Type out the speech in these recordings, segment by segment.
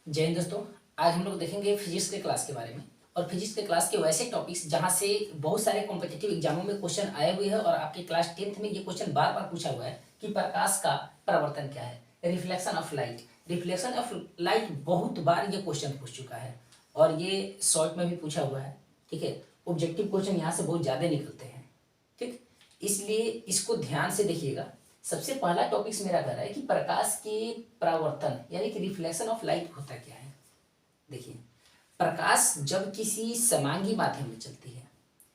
जय हिंद दोस्तों। आज हम लोग देखेंगे फिजिक्स के क्लास के बारे में। और फिजिक्स के क्लास के वैसे टॉपिक्स जहाँ से बहुत सारे कॉम्पिटिटिव एग्जामों में क्वेश्चन आए हुए हैं और आपके क्लास 10th में ये क्वेश्चन बार बार पूछा हुआ है कि प्रकाश का परावर्तन क्या है, reflection of light. Reflection of light बहुत बार ये क्वेश्चन पूछ चुका है और ये शॉर्ट में भी पूछा हुआ है। ठीक है, ऑब्जेक्टिव क्वेश्चन यहाँ से बहुत ज़्यादा निकलते हैं। ठीक, इसलिए इसको ध्यान से देखिएगा। सबसे पहला टॉपिक्स मेरा कह रहा है कि प्रकाश के परावर्तन यानी कि रिफ्लेक्शन ऑफ लाइट होता क्या है। देखिए, प्रकाश जब किसी समांगी माध्यम में चलती है,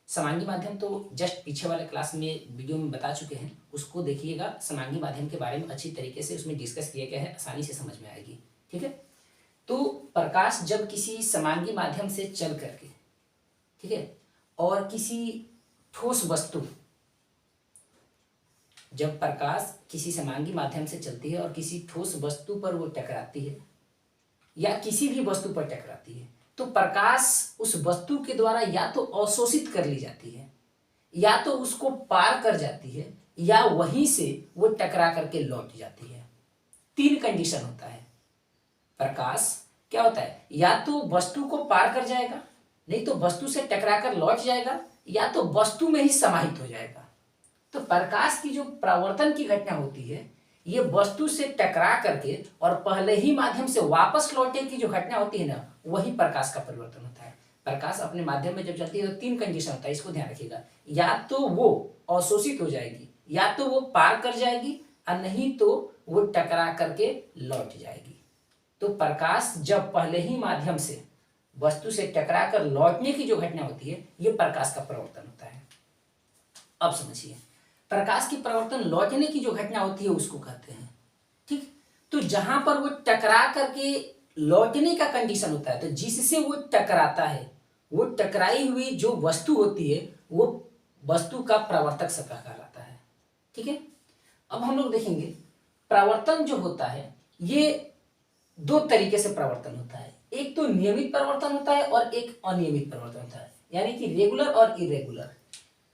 समांगी माध्यम तो जस्ट पीछे वाले क्लास में वीडियो में बता चुके हैं, उसको देखिएगा। समांगी माध्यम के बारे में अच्छी तरीके से उसमें डिस्कस किया गया है, आसानी से समझ में आएगी। ठीक है, तो प्रकाश जब किसी समांगी माध्यम से चल करके, ठीक है, और किसी ठोस वस्तु, जब प्रकाश किसी समांगी माध्यम से चलती है और किसी ठोस वस्तु पर वो टकराती है या किसी भी वस्तु पर टकराती है, तो प्रकाश उस वस्तु के द्वारा या तो अवशोषित कर ली जाती है, या तो उसको पार कर जाती है, या वहीं से वो टकरा करके लौट जाती है। तीन कंडीशन होता है। प्रकाश क्या होता है, या तो वस्तु को पार कर जाएगा, नहीं तो वस्तु से टकरा कर लौट जाएगा, या तो वस्तु में ही समाहित हो जाएगा। तो प्रकाश की जो परावर्तन की घटना होती है, ये वस्तु से टकरा करके और पहले ही माध्यम से वापस लौटे की जो घटना होती है ना, वही प्रकाश का परिवर्तन होता है। प्रकाश अपने माध्यम में जब चलती है तो तीन कंडीशन होता है, इसको ध्यान रखिएगा। या तो वो अवशोषित हो जाएगी, या तो वो पार कर जाएगी, और नहीं तो वो टकरा करके लौट जाएगी। तो प्रकाश जब पहले ही माध्यम से वस्तु से टकरा कर लौटने की जो घटना होती है, ये प्रकाश का परिवर्तन होता है। अब समझिए, प्रकाश की परिवर्तन लौटने की जो घटना होती है उसको कहते हैं। ठीक, तो जहां पर वो टकरा करके लौटने का कंडीशन होता है, तो जिससे वो टकराता है, वो टकराई हुई जो वस्तु होती है, वो वस्तु का परावर्तक सतह कहलाता है। ठीक है, अब हम लोग देखेंगे परावर्तन जो होता है, ये दो तरीके से परावर्तन होता है। एक तो नियमित परिवर्तन होता है और एक अनियमित परिवर्तन होता है, यानी कि रेगुलर और इरेगुलर।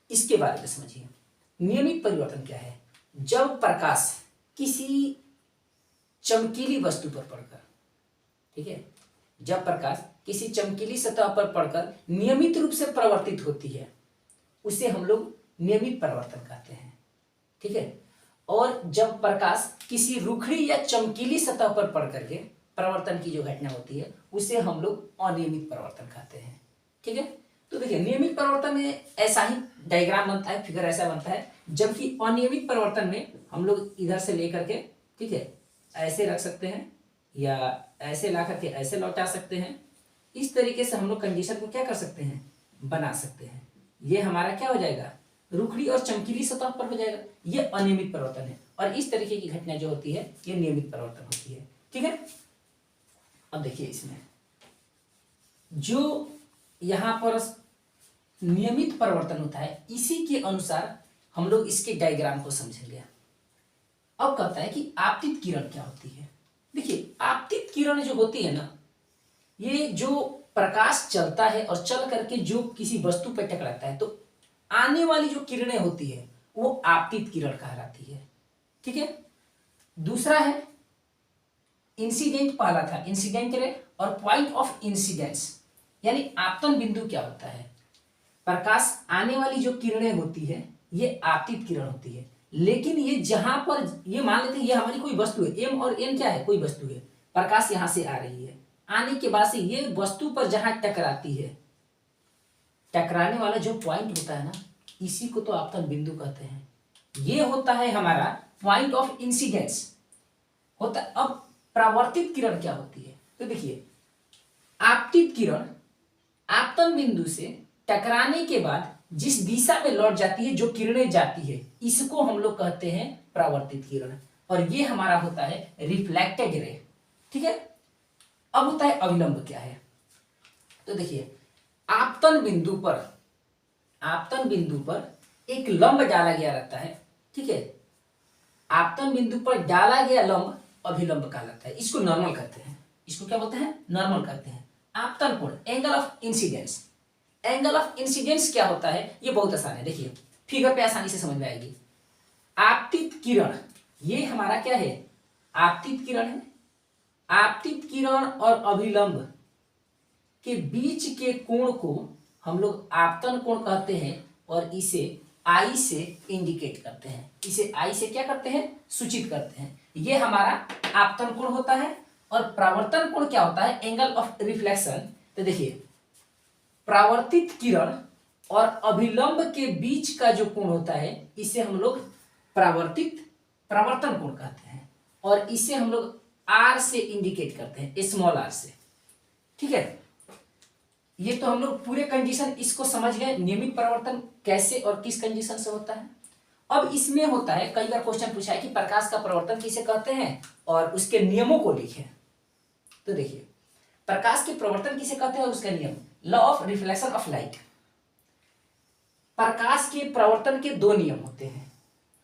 इसके बारे में समझिए। नियमित परिवर्तन क्या है, जब प्रकाश किसी चमकीली वस्तु पर पड़कर, ठीक है, जब प्रकाश किसी चमकीली सतह पर पड़कर नियमित रूप से परिवर्तित होती है, उसे हम लोग नियमित परिवर्तन कहते हैं। ठीक है, और जब प्रकाश किसी रुखड़ी या चमकीली सतह पर पड़ करके परिवर्तन की जो घटना होती है, उसे हम लोग अनियमित परिवर्तन कहते हैं। ठीक है, तो देखिए, नियमित परिवर्तन में ऐसा ही डायग्राम बनता है, फिगर ऐसा बनता है, जबकि अनियमित परिवर्तन में हम लोग इधर से लेकर के, ठीक है, ऐसे रख सकते हैं या ऐसे ला करके ऐसे लौटा सकते हैं। इस तरीके से हम लोग कंडीशन को क्या कर सकते हैं, बना सकते हैं। ये हमारा क्या हो जाएगा, रुखड़ी और चमकीली सतह पर हो जाएगा। ये अनियमित परिवर्तन है, और इस तरीके की घटना जो होती है, ये नियमित परिवर्तन होती है। ठीक है, अब देखिए, इसमें जो यहां पर नियमित परिवर्तन होता है, इसी के अनुसार हम लोग इसके डायग्राम को समझेंगे। अब कहता है कि आपतित किरण क्या होती है। देखिए, आपतित किरण जो होती है ना, ये जो प्रकाश चलता है और चल करके जो किसी वस्तु पर टकराता है, तो आने वाली जो किरणें होती है वो आपतित किरण कहलाती है। ठीक है, दूसरा है इंसिडेंट। पहला था इंसिडेंट रे और पॉइंट ऑफ इंसिडेंस, यानी आपतन बिंदु क्या होता है। प्रकाश आने वाली जो किरणें होती है, ये आपतित किरण होती है, लेकिन ये जहां पर, ये मान लेते हैं ये हमारी कोई वस्तु है, एम और एन क्या है, कोई वस्तु है। प्रकाश यहां से आ रही है, आने के बाद से ये वस्तु पर जहां टकराती है, टकराने वाला जो पॉइंट होता है ना, इसी को तो आपतन बिंदु कहते हैं। ये होता है हमारा पॉइंट ऑफ इंसिडेंस होता। अब परावर्तित किरण क्या होती है, तो देखिए, आपतित किरण आपतन बिंदु से टकराने के बाद जिस दिशा में लौट जाती है, जो किरणें जाती है, इसको हम लोग कहते हैं परावर्तित किरण, और ये हमारा होता है रिफ्लेक्टेड रे। ठीक है, अब होता है अविलंब क्या है, तो देखिए, आपतन बिंदु पर एक लंब डाला गया रहता है। ठीक है, आपतन बिंदु पर डाला गया लंब अभिलंब कहलाता है। इसको नॉर्मल कहते हैं। इसको क्या बोलते हैं, नॉर्मल कहते हैं। आपतन कोण, angle of incidence. Angle of incidence क्या होता है, ये बहुत आसान है। देखिए, फिगर पे आसानी से समझ में आएगी। आपतित किरण, ये हमारा क्या है, आपतित किरण है। आपतित किरण और अभिलंब के बीच के कोण को हम लोग आपतन कोण कहते हैं और इसे आई से इंडिकेट करते हैं। इसे आई से क्या करते हैं, सूचित करते हैं। ये हमारा आपतन कोण होता है। और परावर्तन कोण क्या होता है, एंगल ऑफ रिफ्लेक्शन। तो देखिए, परावर्तित किरण और अभिलंब के बीच का जो कोण होता है इसे हम लोग परावर्तन कोण कहते हैं और इसे हम लोग आर से इंडिकेट करते हैं, स्मॉल आर से। ठीक है, ये तो हम लोग पूरे कंडीशन इसको समझ गए, नियमित परावर्तन कैसे और किस कंडीशन से होता है। अब इसमें होता है, कई बार क्वेश्चन पूछा है कि प्रकाश का परावर्तन किसे कहते हैं और उसके नियमों को लिखें। तो देखिए, प्रकाश के परावर्तन किसे कहते हैं और उसका नियम, law of reflection of light. प्रकाश के परावर्तन के दो नियम होते हैं।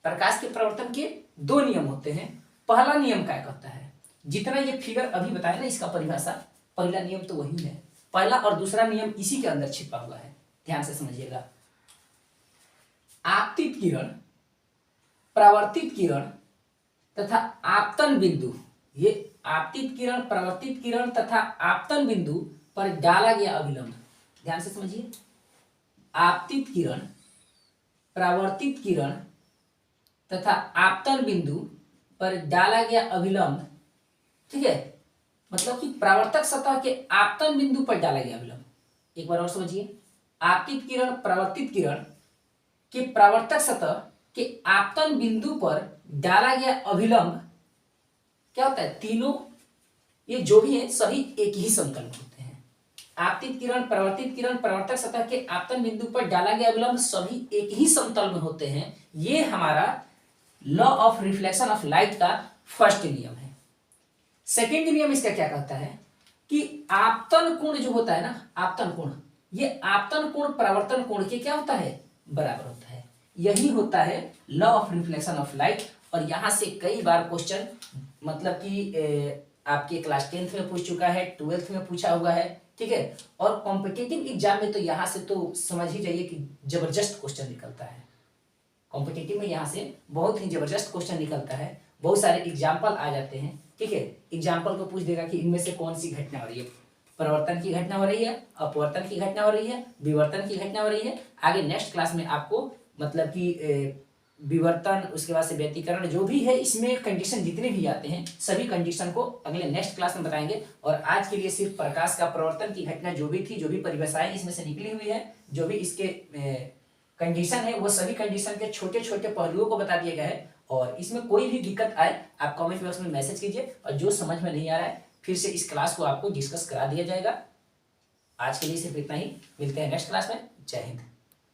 प्रकाश के परावर्तन के दो नियम होते हैं। पहला नियम क्या कहता है, जितना ये फिगर अभी बताया ना, इसका परिभाषा, पहला नियम तो वही है। पहला और दूसरा नियम इसी के अंदर छिपा हुआ है, ध्यान से समझिएगा। आपतित किरण, परावर्तित किरण तथा आपतन बिंदु, ये आपतित किरण, परावर्तित किरण तथा आपतन बिंदु पर डाला गया अभिलंब, ध्यान से समझिए। आपतित किरण, परावर्तित किरण तथा आपतन बिंदु पर डाला गया अभिलंब, ठीक है, मतलब कि परावर्तक सतह के आपतन बिंदु पर डाला गया अभिलंब। एक बार और समझिए, आपतित किरण, परावर्तित किरण के परावर्तक सतह के आपतन बिंदु पर डाला गया अभिलंब क्या होता है, तीनों ये जो भी है सभी एक ही समतल में होते हैं। आपतित किरण, परावर्तित किरण, परावर्तक सतह के आपतन बिंदु पर डाला गया अभिलंब सभी एक ही समतल में होते हैं। ये हमारा law of reflection of light का फर्स्ट नियम है। सेकेंड नियम इसका क्या कहता है कि आपतन कोण जो होता है ना, आपतन कोण, ये आपतन कोण परावर्तन कोण के क्या होता है, बराबर होता है। यही होता है law of reflection of light. और यहां से कई बार क्वेश्चन मतलब कि आपके क्लास 10th में पूछ चुका है, 12th में पूछा हुआ है, ठीक है। और कॉम्पिटिटिव एग्जाम में तो यहाँ से तो समझ ही जाइए कि जबरदस्त क्वेश्चन निकलता है। कॉम्पिटिटिव में यहाँ से बहुत ही जबरदस्त क्वेश्चन निकलता है, बहुत सारे एग्जाम्पल आ जाते हैं, ठीक है। एग्जाम्पल को पूछ देगा कि इनमें से कौन सी घटना हो रही है, परिवर्तन की घटना हो रही है, अपवर्तन की घटना हो रही है, विवर्तन की घटना हो रही है। आगे नेक्स्ट क्लास में आपको मतलब कि विवर्तन, उसके बाद से व्यतिकरण, जो भी है इसमें कंडीशन जितने भी आते हैं सभी कंडीशन को अगले नेक्स्ट क्लास में बताएंगे। और आज के लिए सिर्फ प्रकाश का प्रवर्तन की घटना जो भी थी, जो भी परिभाषाएं इसमें से निकली हुई है, जो भी इसके कंडीशन है, वो सभी कंडीशन के छोटे छोटे पहलुओं को बता दिया गया है। और इसमें कोई भी दिक्कत आए आप कमेंट बॉक्स में मैसेज कीजिए, और जो समझ में नहीं आ रहा है फिर से इस क्लास को आपको डिस्कस करा दिया जाएगा। आज के लिए सिर्फ इतना ही, मिलते हैं नेक्स्ट क्लास में। जय हिंद।